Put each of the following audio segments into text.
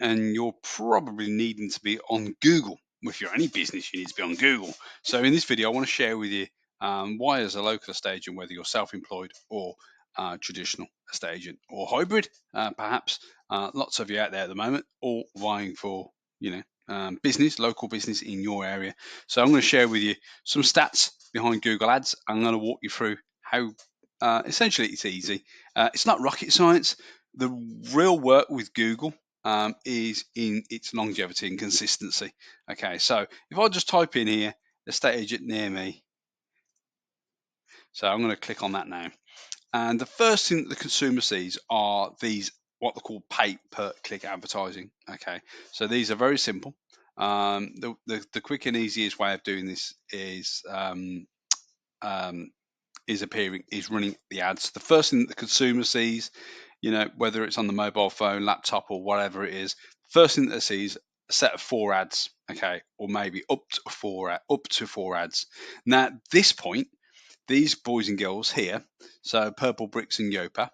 and you're probably needing to be on Google. If you're any business, you need to be on Google. So in this video, I want to share with you why, as a local estate agent, whether you're self-employed or traditional estate agent or hybrid, perhaps, lots of you out there at the moment, all vying for business, local business in your area. So I'm going to share with you some stats behind Google Ads. I'm going to walk you through how essentially it's easy. It's not rocket science. The real work with Google is in its longevity and consistency. Okay, so if I just type in here, estate agent near me, so I'm going to click on that now. And the first thing that the consumer sees are these, what they call pay-per-click advertising. Okay, so these are very simple. The quick and easiest way of doing this is running the ads. The first thing that the consumer sees, whether it's on the mobile phone, laptop, or whatever it is, first thing that they see is a set of 4 ads, okay, or maybe up to four ads. Now, at this point, these boys and girls here, so Purple Bricks and Yopa,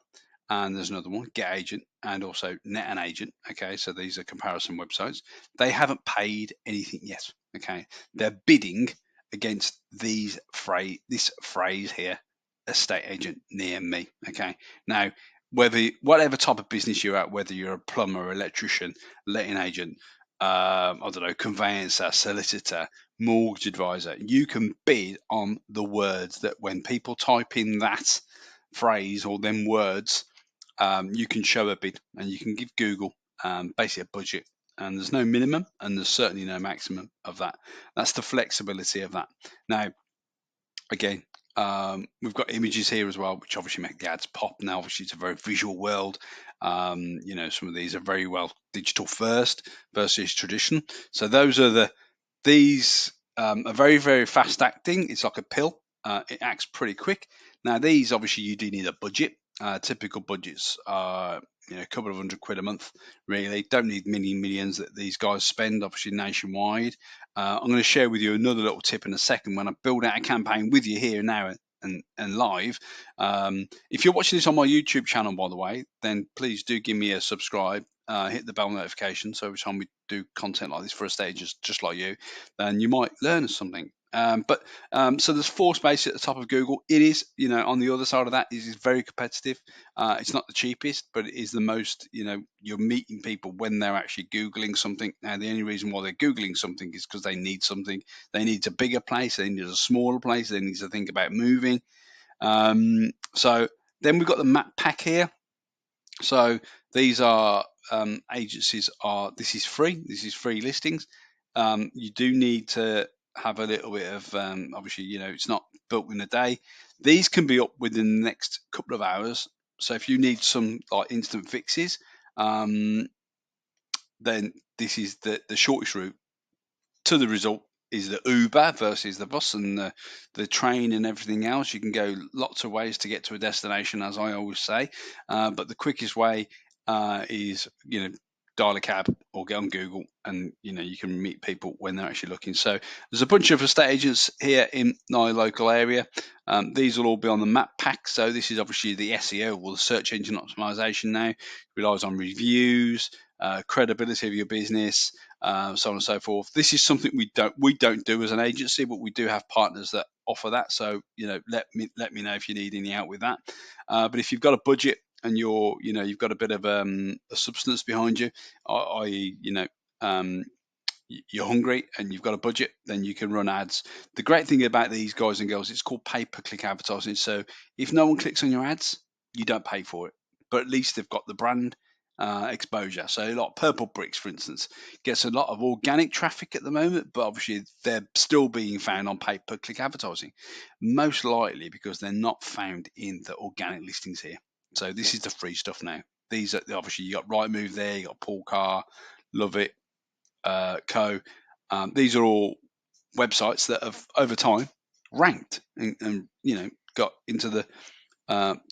and there's another one, Get Agent, and also Net an Agent. Okay, so these are comparison websites. They haven't paid anything yet. Okay, they're bidding against this phrase here, estate agent near me. Okay, now whatever type of business you're at, whether you're a plumber, electrician, letting agent, I don't know, conveyancer, solicitor, mortgage advisor, you can bid on the words that when people type in that phrase or them words, you can show a bid and you can give Google basically a budget. And there's no minimum and there's certainly no maximum of that. That's the flexibility of that. Now, again, we've got images here as well, which obviously make the ads pop. Now, obviously, it's a very visual world. Some of these are very well digital first versus traditional. So those are these are very, very fast acting. It's like a pill. It acts pretty quick. Now, these obviously you do need a budget. Typical budgets are a couple of £100 a month. Really, don't need many millions that these guys spend. Obviously, nationwide. I'm going to share with you another little tip in a second when I build out a campaign with you here now and live. If you're watching this on my YouTube channel, by the way, then please do give me a subscribe. Hit the bell notification so every time we do content like this for estate agents just like you, then you might learn something. So there's 4 spaces at the top of Google. It is, on the other side of that, it is very competitive. It's not the cheapest, but it is the most, you're meeting people when they're actually Googling something. Now, the only reason why they're Googling something is because they need something. They need a bigger place. They need a smaller place. They need to think about moving. So then we've got the map pack here. So these are agencies this is free listings. You do need to have a little bit of obviously it's not built in a day. These can be up within the next couple of hours. So if you need some like instant fixes, then this is the shortest route to the result. Is the Uber versus the bus and the train and everything else. You can go lots of ways to get to a destination, as I always say, but the quickest way is dial a cab or get on Google, and you can meet people when they're actually looking. So there's a bunch of estate agents here in my local area. These will all be on the map pack. So this is obviously the SEO or the search engine optimization. Now it relies on reviews, credibility of your business, so on and so forth. This is something we don't do as an agency, but we do have partners that offer that. So let me know if you need any help with that. But if you've got a budget and you've got a bit of a substance behind you, i.e. you're hungry and you've got a budget, then you can run ads. The great thing about these guys and girls, it's called pay-per-click advertising. So if no one clicks on your ads, you don't pay for it, but at least they've got the brand exposure. So a lot of Purple Bricks, for instance, gets a lot of organic traffic at the moment, but obviously they're still being found on pay-per-click advertising, most likely because they're not found in the organic listings here. So this is the free stuff now. These are obviously, you got Rightmove there, you got Paul Carr, Love It, Co. These are all websites that have over time ranked and got into the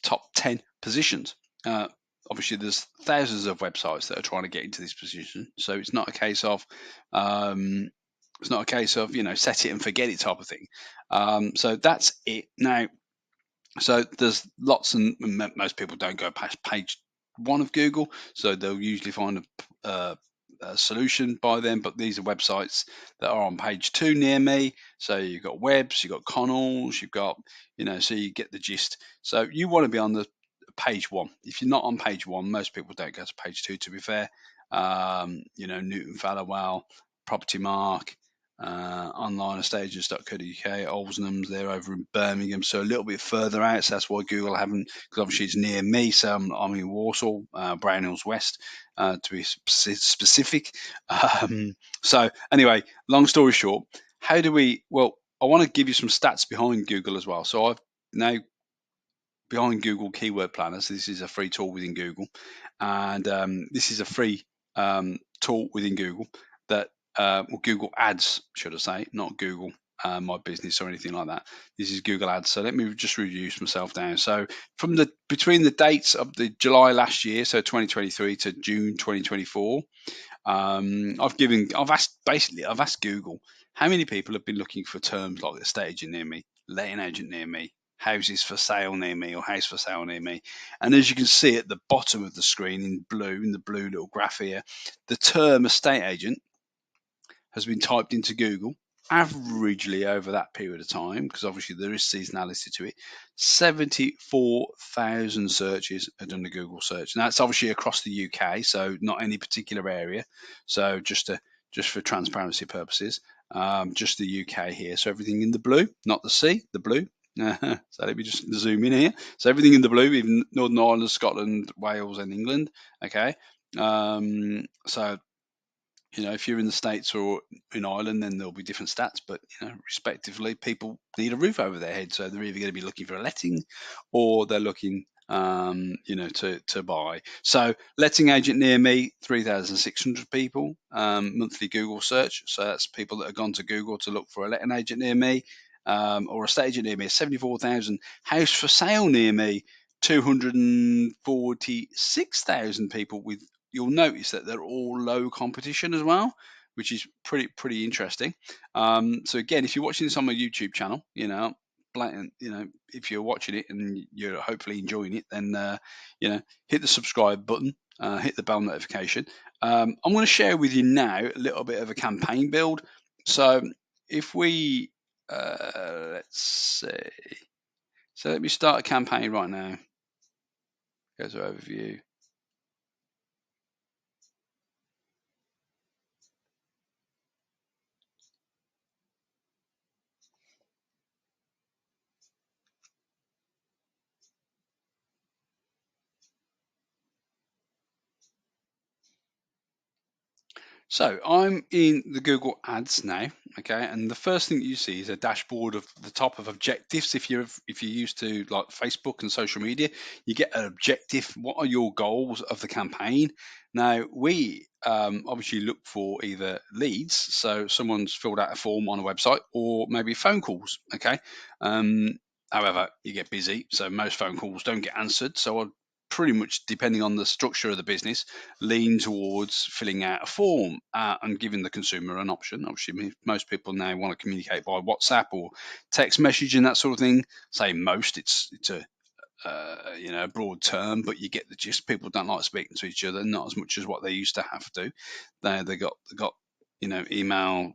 top 10 positions. Obviously, there's thousands of websites that are trying to get into this position, so it's not a case of set it and forget it type of thing. So that's it. Now, so there's lots, and most people don't go past page 1 of Google, so they'll usually find solution by them, but these are websites that are on page 2 near me. So you've got webs, you've got Connells, you've got, so you get the gist. So you want to be on the page 1. If you're not on page 1, most people don't go to page 2, to be fair. Newton Fallowell, Property Mark, onlineestages.co.uk, Olsenham's, they're over in Birmingham, so a little bit further out. So that's why Google haven't, because obviously it's near me. So I'm in Warsaw, Brown Hills West, to be specific. So anyway, long story short, how do we? Well, I want to give you some stats behind Google as well. So I've now behind Google Keyword Planner. So this is a free tool within Google, and this is a free tool within Google that Google Ads, should I say, not Google My Business or anything like that. This is Google Ads. So let me just reduce myself down. So from between the dates of the July last year, so 2023 to June 2024. I've asked Google how many people have been looking for terms like estate agent near me, letting agent near me, houses for sale near me, or house for sale near me. And as you can see at the bottom of the screen in the blue little graph here, the term estate agent has been typed into Google averagely over that period of time, because obviously there is seasonality to it. 74,000 searches are done to Google search. Now that's obviously across the UK, so not any particular area. So just for transparency purposes, just the UK here. So everything in the blue, not the C, the blue. So let me just zoom in here. So everything in the blue, even Northern Ireland, Scotland, Wales, and England. Okay. So if you're in the States or in Ireland, then there'll be different stats, but respectively, people need a roof over their head, so they're either going to be looking for a letting, or they're looking, to buy. So, letting agent near me, 3,600 people, monthly Google search. So that's people that have gone to Google to look for a letting agent near me, or a estate agent near me. 74,000. House for sale near me, 246,000 people with. You'll notice that they're all low competition as well, which is pretty interesting. So again, if you're watching this on my YouTube channel, blatant, if you're watching it and you're hopefully enjoying it, then hit the subscribe button, hit the bell notification. I'm going to share with you now a little bit of a campaign build. So if we let's see, so let me start a campaign right now. Go to overview. So I'm in the Google Ads now, okay, and the first thing you see is a dashboard of the top of objectives. If you're used to like Facebook and social media, you get an objective. What are your goals of the campaign? Now we obviously look for either leads, so someone's filled out a form on a website, or maybe phone calls. Okay, however, you get busy, so most phone calls don't get answered. So I pretty much, depending on the structure of the business, lean towards filling out a form and giving the consumer an option. Obviously, most people now want to communicate by WhatsApp or text message and that sort of thing. Say most, it's a a broad term, but you get the gist. People don't like speaking to each other, not as much as what they used to have to. They got email,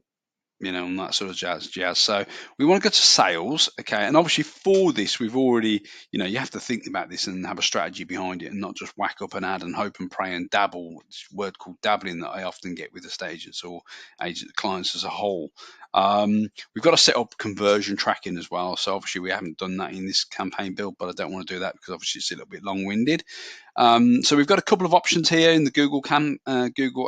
and that sort of jazz. So we want to go to sales, okay? And obviously for this, we've already, you have to think about this and have a strategy behind it, and not just whack up an ad and hope and pray and dabble. It's a word called dabbling that I often get with estate agents or agent clients as a whole. We've got to set up conversion tracking as well. So obviously we haven't done that in this campaign build, but I don't want to do that because obviously it's a little bit long-winded. So we've got a couple of options here in the Google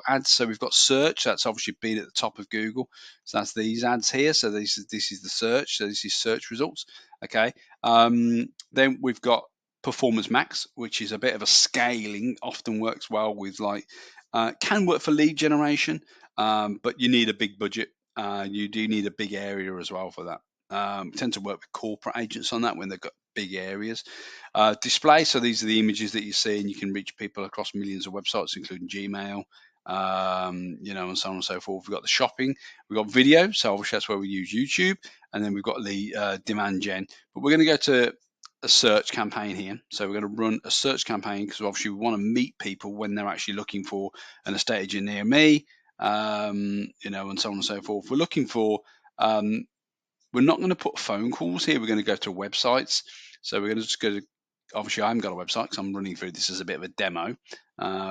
Ads. So we've got search. That's obviously been at the top of Google. So that's these ads here. So this is the search. So this is search results. Okay. Then we've got Performance Max, which is a bit of a scaling. Often works well with can work for lead generation, but you need a big budget. You do need a big area as well for that. Tend to work with corporate agents on that when they've got big areas. Display, so these are the images that you see, and you can reach people across millions of websites, including Gmail, and so on and so forth. We've got the shopping, we've got video, so obviously that's where we use YouTube, and then we've got the demand gen. But we're going to go to a search campaign here. So we're going to run a search campaign because obviously we want to meet people when they're actually looking for an estate agent near me. and so on and so forth. We're looking for, we're not going to put phone calls here. We're going to go to websites. So we're going to just go to, obviously I haven't got a website because I'm running through this as a bit of a demo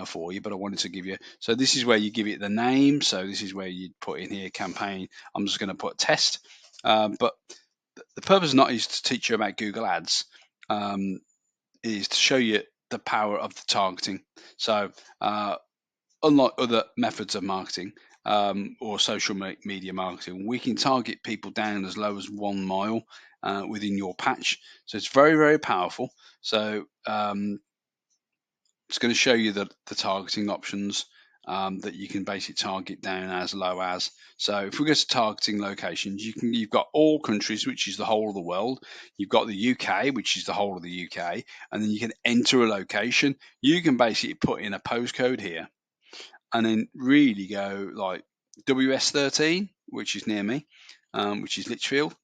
for you, but I wanted to give you, so this is where you give it the name. So this is where you put in here campaign. I'm just going to put test. But the purpose not is to teach you about Google Ads, is to show you the power of the targeting. So unlike other methods of marketing or social media marketing, we can target people down as low as 1 mile within your patch. So it's very, very powerful. So it's going to show you the targeting options that you can basically target down as low as. So if we go to targeting locations, you've got all countries, which is the whole of the world. You've got the UK, which is the whole of the UK, and then you can enter a location. You can basically put in a postcode here and then really go like WS13, which is near me, which is Lichfield,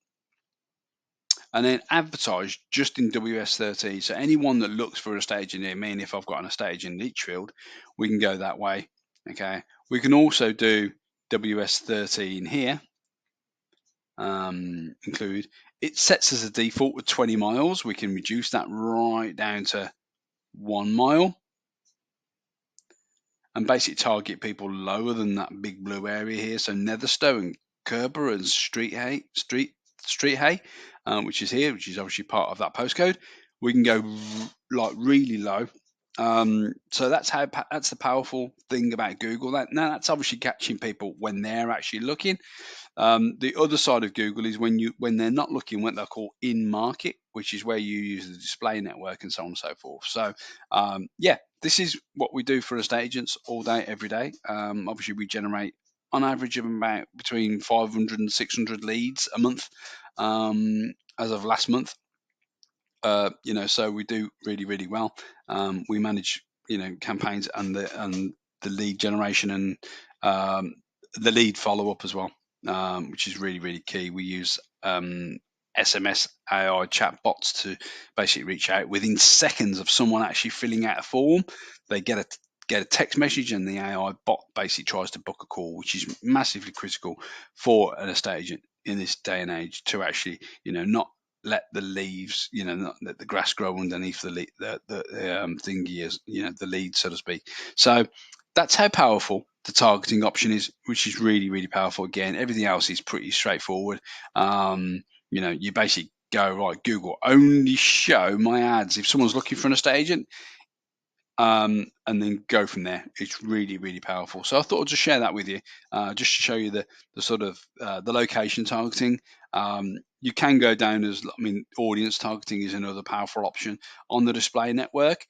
and then advertise just in WS13. So anyone that looks for a stage near me, and if I've got an estate in Lichfield, we can go that way. Okay, we can also do WS13 here. Include it sets as a default with 20 miles. We can reduce that right down to 1 mile and basically target people lower than that big blue area here. So Netherstowe, Kerber, and Street Hay, which is here, which is obviously part of that postcode. We can go like really low. So that's the powerful thing about Google. Now that's obviously catching people when they're actually looking. The other side of Google is when they're not looking, what they'll call in market, which is where you use the display network and so on and so forth. So yeah, this is what we do for estate agents all day, every day. Obviously, we generate on average of about between 500 and 600 leads a month as of last month. So we do really, really well. We manage, campaigns and the lead generation and the lead follow up as well, which is really, really key. We use SMS AI chatbots to basically reach out within seconds of someone actually filling out a form. They get a text message, and the AI bot basically tries to book a call, which is massively critical for an estate agent in this day and age to actually, not let the leaves, not let the grass grow underneath the thingy is, the lead, so to speak. So that's how powerful the targeting option is, which is really, really powerful. Again, everything else is pretty straightforward. You basically go, right, Google, only show my ads if someone's looking for an estate agent, and then go from there. It's really, really powerful. So I thought I'd just share that with you, just to show you the sort of the location targeting. You can go down as, audience targeting is another powerful option on the display network.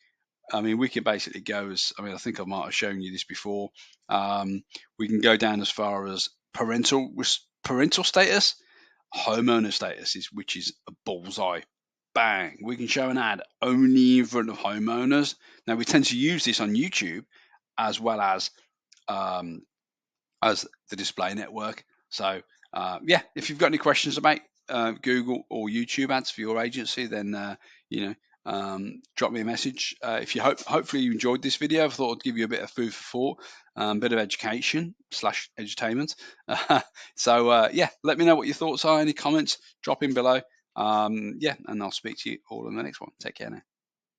We could basically go as, I think I might have shown you this before. We can go down as far as parental status, homeowner status, which is a bullseye. Bang, we can show an ad only in front of homeowners. Now we tend to use this on YouTube as well um, as the display network. So yeah, if you've got any questions about Google or YouTube ads for your agency, then drop me a message. If you hopefully you enjoyed this video, I thought I'd give you a bit of food for thought, bit of education / edutainment. So yeah, let me know what your thoughts are. Any comments, drop in below. Yeah, and I'll speak to you all in the next one. Take care now.